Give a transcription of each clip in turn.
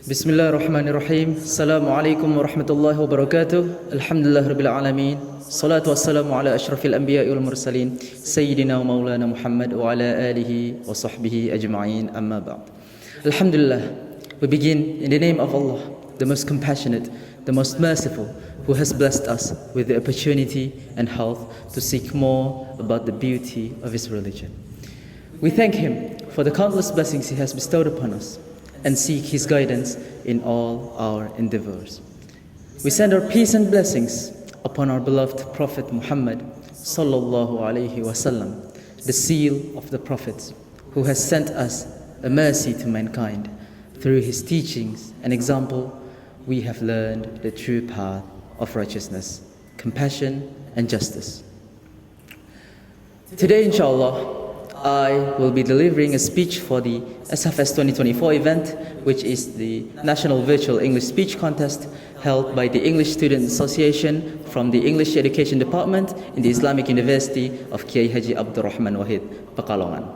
بسم الله الرحمن الرحيم السلام عليكم ورحمة الله وبركاته الحمد لله رب العالمين الصلاة والسلام على أشرف الأنبياء والمرسلين سيدنا ومولانا محمد وعلى آله وصحبه أجمعين أما بعد. Alhamdulillah, we begin in the name of Allah, the most compassionate, the most merciful, who has blessed us with the opportunity and health to seek more about the beauty of His religion. We thank Him for the countless blessings He has bestowed upon us and seek His guidance in all our endeavors. We send our peace and blessings upon our beloved Prophet Muhammad sallallahu alaihi wasallam, the seal of the prophets, who has sent us a mercy to mankind. Through his teachings and example, we have learned the true path of righteousness, compassion and justice. Today, inshallah, I will be delivering a speech for the SFS 2024 event, which is the National Virtual English Speech Contest held by the English Student Association from the English Education Department in the Islamic University of Kiai Haji Abdul Rahman Wahid, Pekalongan.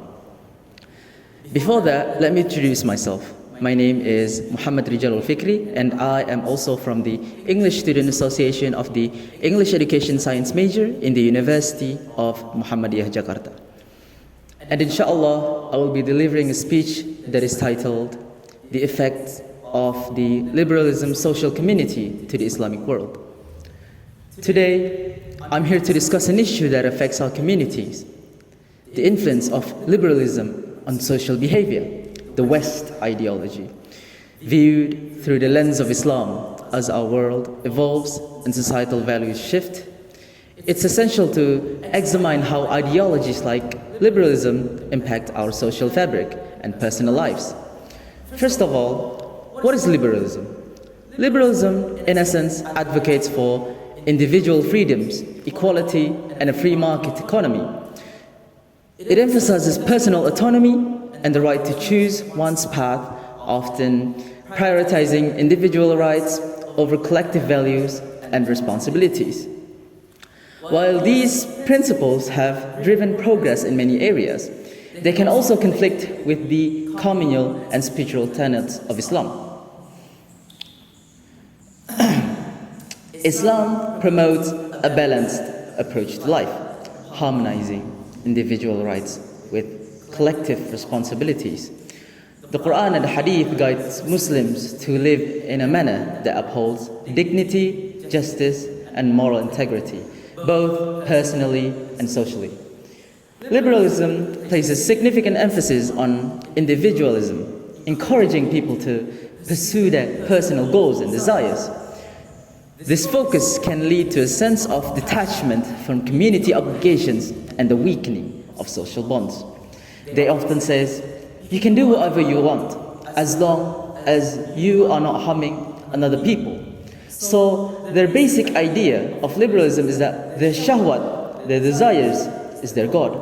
Before that, let me introduce myself. My name is M.Rijalul and I am also from the English Student Association of the English Education Science major in the University of Muhammadiyah Jakarta. And inshallah, I will be delivering a speech that is titled, The Effect of the Liberalism Social Community to the Islamic World. Today, I'm here to discuss an issue that affects our communities, the influence of liberalism on social behavior, the West ideology, viewed through the lens of Islam as our world evolves and societal values shift. It's essential to examine how ideologies like liberalism impact our social fabric and personal lives. First of all, what is liberalism? Liberalism, in essence, advocates for individual freedoms, equality, and a free market economy. It emphasizes personal autonomy and the right to choose one's path, often prioritizing individual rights over collective values and responsibilities. While these principles have driven progress in many areas, they can also conflict with the communal and spiritual tenets of Islam. Islam promotes a balanced approach to life, harmonizing individual rights with collective responsibilities. The Quran and the Hadith guides Muslims to live in a manner that upholds dignity, justice, and moral integrity, both personally and socially. Liberalism places significant emphasis on individualism, encouraging people to pursue their personal goals and desires. This focus can lead to a sense of detachment from community obligations and the weakening of social bonds. They often say, you can do whatever you want as long as you are not harming another people. So their basic idea of liberalism is that their shahwat, their desires, is their God.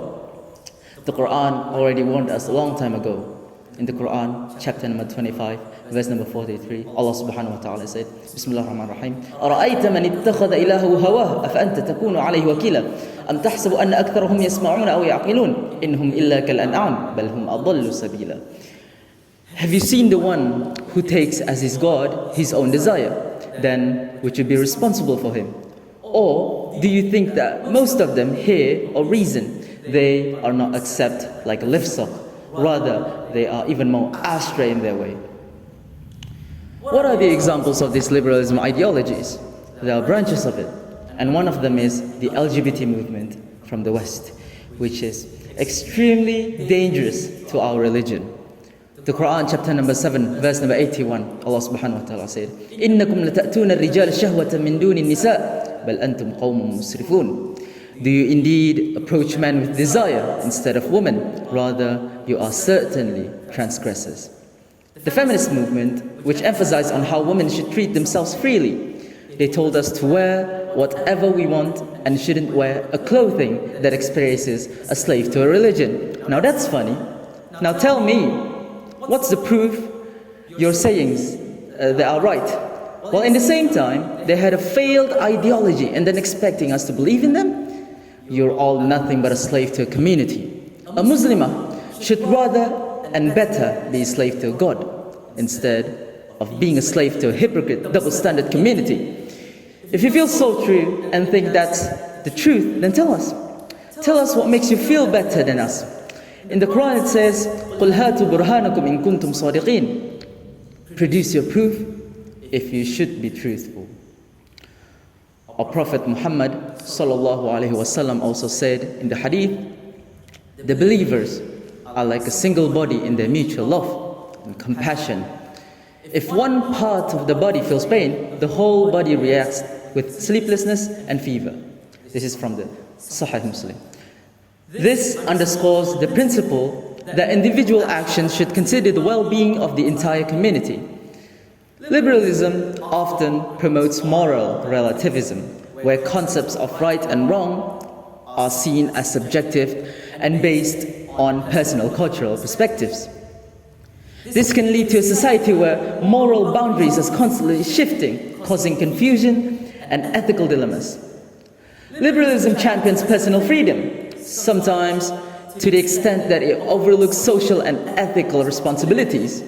The Quran already warned us a long time ago. In the Quran, chapter number 25, verse number 43, Allah subhanahu wa ta'ala said, Bismillah ar-Rahman ar-Rahim, أَرَأَيْتَ مَنِ اتَّخَذَ إِلَهُ هَوَاهُ أَفَأَنْتَ تَكُونُ عَلَيْهِ وَكِيلًا أَمْ تَحْسَبُ أَنَّ أَكْثَرَهُمْ يَسْمَعُونَ أَوْ يَعْقِلُونَ إِنْهُمْ إِلَّا كَالْأَنْعَامِ بَلْ هُمْ أَضَلُّ سَبِيلًا. Have you seen the one who takes as his God his own desire? Then would you be responsible for him? Or do you think that most of them hear or reason? They are not accept like a livestock. Rather, they are even more astray in their way. What are the examples of these liberalism ideologies? There are branches of it, and one of them is the LGBT movement from the West, which is extremely dangerous to our religion. The Quran, chapter number 7, verse number 81, Allah subhanahu wa ta'ala said, إِنَّكُمْ لَتَأْتُونَ الرِّجَالَ شَهْوَةً مِّن دُونِ النِّسَاءِ بَلْ أَنْتُمْ قَوْمٌ مُسْرِفُونَ. Do you indeed approach men with desire instead of women? Rather, you are certainly transgressors. The feminist movement, which emphasized on how women should treat themselves freely, they told us to wear whatever we want and shouldn't wear a clothing that experiences a slave to a religion. Now that's funny. Now tell me, what's the proof your sayings that are right? While in the same time, they had a failed ideology and then expecting us to believe in them? You're all nothing but a slave to a community. A Muslimah should rather and better be a slave to God instead of being a slave to a hypocrite, double standard community. If you feel so true and think that's the truth, then tell us. Tell us what makes you feel better than us. In the Quran it says, قُلْ هَاتُوا بُرْهَانَكُمْ إِن كُنْتُمْ صَادِقِينَ. Produce your proof if you should be truthful. Our Prophet Muhammad sallallahu alaihi wasallam also said in the hadith, the believers are like a single body in their mutual love and compassion. If one part of the body feels pain, the whole body reacts with sleeplessness and fever. This is from the Sahih Muslim. This underscores the principle that individual actions should consider the well-being of the entire community. Liberalism often promotes moral relativism, where concepts of right and wrong are seen as subjective and based on personal cultural perspectives. This can lead to a society where moral boundaries are constantly shifting, causing confusion and ethical dilemmas. Liberalism champions personal freedom, sometimes to the extent that it overlooks social and ethical responsibilities.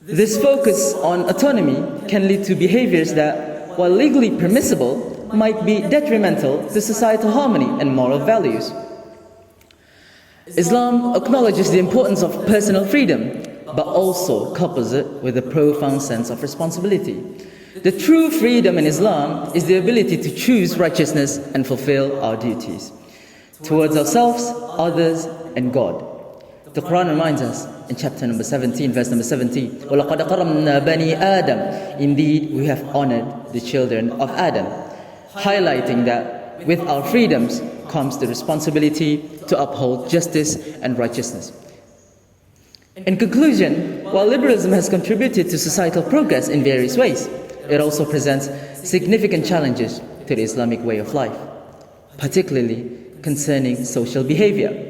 This focus on autonomy can lead to behaviors that, while legally permissible, might be detrimental to societal harmony and moral values. Islam acknowledges the importance of personal freedom, but also couples it with a profound sense of responsibility. The true freedom in Islam is the ability to choose righteousness and fulfill our duties towards ourselves, others, and God. The Quran reminds us in chapter number 17, verse number 17, وَلَقَدْ قَرَّمْنَا بَنِي آدَمَ. Indeed, we have honored the children of Adam, highlighting that with our freedoms comes the responsibility to uphold justice and righteousness. In conclusion, while liberalism has contributed to societal progress in various ways, it also presents significant challenges to the Islamic way of life, particularly concerning social behavior.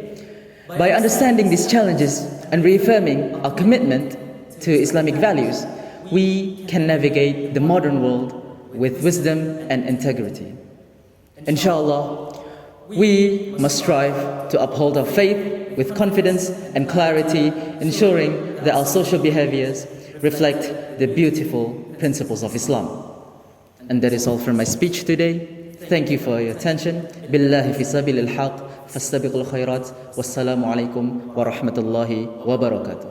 By understanding these challenges and reaffirming our commitment to Islamic values, we can navigate the modern world with wisdom and integrity. Inshallah, we must strive to uphold our faith with confidence and clarity, ensuring that our social behaviors reflect the beautiful principles of Islam. And that is all for my speech today. Thank you for your attention. Billahi fi sabil al-haq, fastabiqul khairat. Wassalamu alaikum wa rahmatullahi wa barakatuh.